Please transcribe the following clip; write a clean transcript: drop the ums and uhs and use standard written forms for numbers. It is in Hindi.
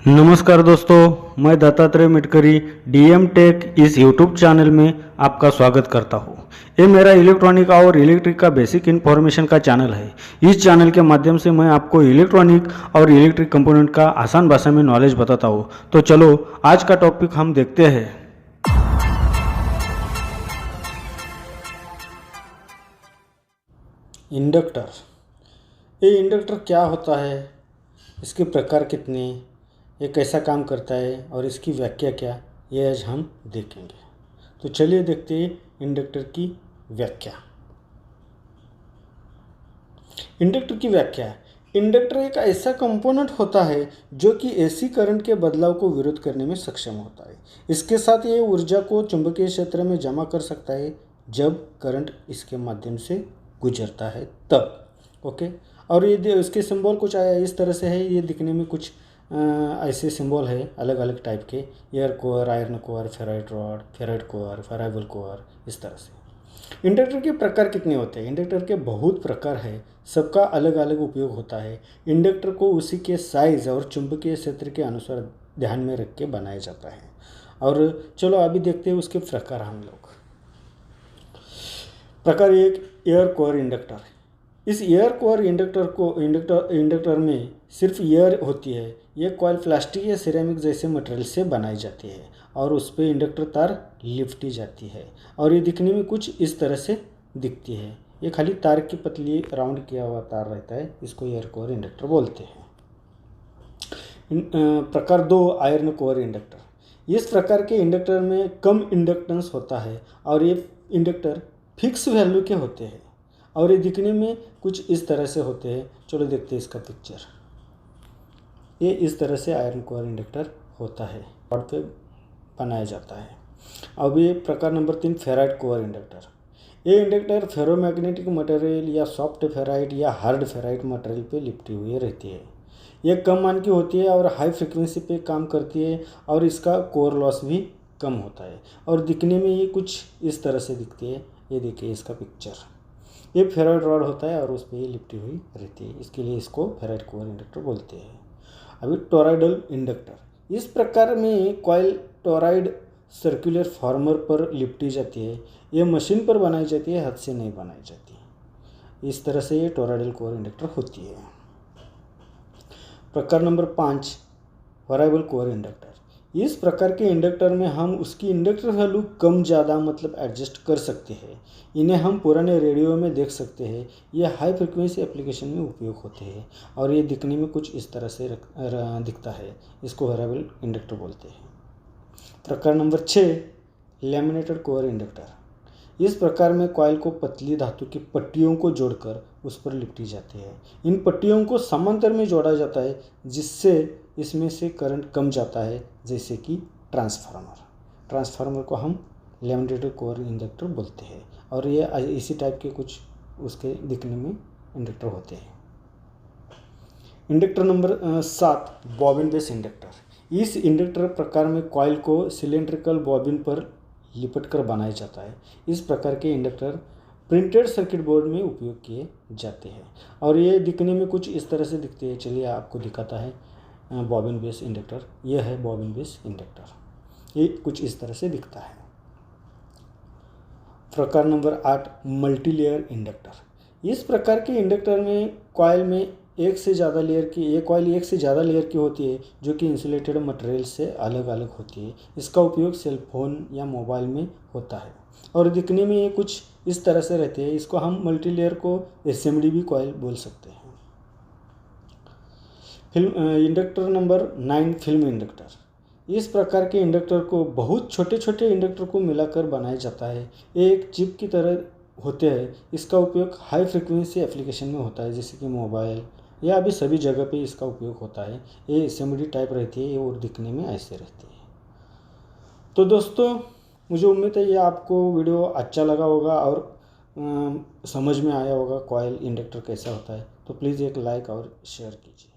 नमस्कार दोस्तों, मैं दत्तात्रेय मिटकरी डीएम टेक इस यूट्यूब चैनल में आपका स्वागत करता हूँ। ये मेरा इलेक्ट्रॉनिक और इलेक्ट्रिक का बेसिक इन्फॉर्मेशन का चैनल है। इस चैनल के माध्यम से मैं आपको इलेक्ट्रॉनिक और इलेक्ट्रिक कंपोनेंट का आसान भाषा में नॉलेज बताता हूँ। तो चलो आज का टॉपिक हम देखते हैं। इंडक्टर। ये इंडक्टर क्या होता है, इसके प्रकार कितने, ये कैसा काम करता है और इसकी व्याख्या क्या, ये आज हम देखेंगे। तो चलिए देखते हैं इंडक्टर की व्याख्या। इंडक्टर की व्याख्या। इंडक्टर एक ऐसा कंपोनेंट होता है जो कि एसी करंट के बदलाव को विरोध करने में सक्षम होता है। इसके साथ ये ऊर्जा को चुंबकीय क्षेत्र में जमा कर सकता है जब करंट इसके माध्यम से गुजरता है तब। ओके, और ये इसके सिंबल कुछ इस तरह से है। ये दिखने में कुछ ऐसे सिंबल है अलग अलग टाइप के, air core, iron core, ferrite rod, ferrite core, फेराइबल कोर, इस तरह से। इंडक्टर के प्रकार कितने होते हैं? इंडक्टर के बहुत प्रकार है, सबका अलग अलग उपयोग होता है। इंडक्टर को उसी के साइज और चुंबकीय क्षेत्र के अनुसार ध्यान में रख के बनाया जाता है। और चलो अभी देखते हैं उसके प्रकार हम लोग। प्रकार एक, एयर कोर इंडक्टर। इस एयर कोर इंडक्टर में सिर्फ एयर होती है। यह कॉइल प्लास्टिक या सिरेमिक जैसे मटेरियल से बनाई जाती है और उस पर इंडक्टर तार लिपटी जाती है और ये दिखने में कुछ इस तरह से दिखती है। ये खाली तार की पतली राउंड किया हुआ तार रहता है, इसको एयर कोर इंडक्टर बोलते हैं। प्रकार दो, आयरन कोर इंडक्टर। इस प्रकार के इंडक्टर में कम इंडक्टेंस होता है और ये इंडक्टर फिक्स वैल्यू के होते हैं और ये दिखने में कुछ इस तरह से होते हैं। चलो देखते हैं इसका पिक्चर। ये इस तरह से आयरन कोर इंडक्टर होता है, रॉड पे बनाया जाता है। अब ये प्रकार नंबर 3, फेराइट कोर इंडक्टर। ये इंडक्टर फेरोमैग्नेटिक मटेरियल या सॉफ्ट फेराइट या हार्ड फेराइट मटेरियल पे लिपटी हुई रहती है। ये कम मान की होती है और हाई फ्रिक्वेंसी पे काम करती है और इसका कोर लॉस भी कम होता है और दिखने में ये कुछ इस तरह से दिखती है। ये देखिए इसका पिक्चर। ये फेराइट रॉड होता है और उस पर ये लिपटी हुई रहती है, इसके लिए इसको फेराइट कोर इंडक्टर बोलते हैं। अभी टोरॉइडल इंडक्टर। इस प्रकार में कॉइल टोरॉइड सर्कुलर फॉर्मर पर लिपटी जाती है। ये मशीन पर बनाई जाती है, हाथ से नहीं बनाई जाती। इस तरह से ये टोरॉइडल कोर इंडक्टर होती है। प्रकार नंबर 5, वेरिएबल कोर इंडक्टर। इस प्रकार के इंडक्टर में हम उसकी इंडक्टर वैल्यू कम ज़्यादा मतलब एडजस्ट कर सकते हैं। इन्हें हम पुराने रेडियो में देख सकते हैं। ये हाई फ्रिक्वेंसी एप्लीकेशन में उपयोग होते हैं और ये दिखने में कुछ इस तरह से दिखता है, इसको वेरिएबल इंडक्टर बोलते हैं। प्रकार नंबर 6, लैमिनेटेड कोर इंडक्टर। इस प्रकार में कॉइल को पतली धातु की पट्टियों को जोड़कर उस पर लिपटी जाती है। इन पट्टियों को समांतर में जोड़ा जाता है जिससे इसमें से करंट कम जाता है, जैसे कि ट्रांसफार्मर को हम लैमिनेटेड कोर इंडक्टर बोलते हैं और ये इसी टाइप के कुछ उसके दिखने में इंडक्टर होते हैं। Inductor number 7, bobbin base inductor. इस इंडक्टर प्रकार में कॉइल को सिलेंड्रिकल बॉबिन पर लिपट कर बनाया जाता है। इस प्रकार के इंडक्टर प्रिंटेड सर्किट बोर्ड में उपयोग किए जाते हैं और ये दिखने में कुछ इस तरह से दिखते हैं। चलिए आपको दिखाता है बॉबिन बेस इंडक्टर। यह है बॉबिन बेस इंडक्टर, ये कुछ इस तरह से दिखता है। प्रकार नंबर 8, मल्टी लेयर इंडक्टर। इस प्रकार के इंडक्टर में कॉइल में एक से ज़्यादा लेयर की होती है जो कि इंसुलेटेड मटेरियल से अलग अलग होती है। इसका उपयोग सेल फोन या मोबाइल में होता है और दिखने में ये कुछ इस तरह से रहते हैं। इसको हम मल्टी लेयर को एसएमडी भी कॉइल बोल सकते हैं। Inductor number 9, film inductor. इस प्रकार के इंडक्टर को बहुत छोटे छोटे इंडक्टर को मिलाकर बनाया जाता है। ये एक चिप की तरह होते हैं। इसका उपयोग हाई फ्रिक्वेंसी एप्लीकेशन में होता है, जैसे कि मोबाइल या अभी सभी जगह पे इसका उपयोग होता है। ये एसएमडी टाइप रहती है और दिखने में ऐसे रहती है। तो दोस्तों, मुझे उम्मीद है ये आपको वीडियो अच्छा लगा होगा और समझ में आया होगा कॉइल इंडक्टर कैसा होता है। तो प्लीज़ एक लाइक और शेयर कीजिए।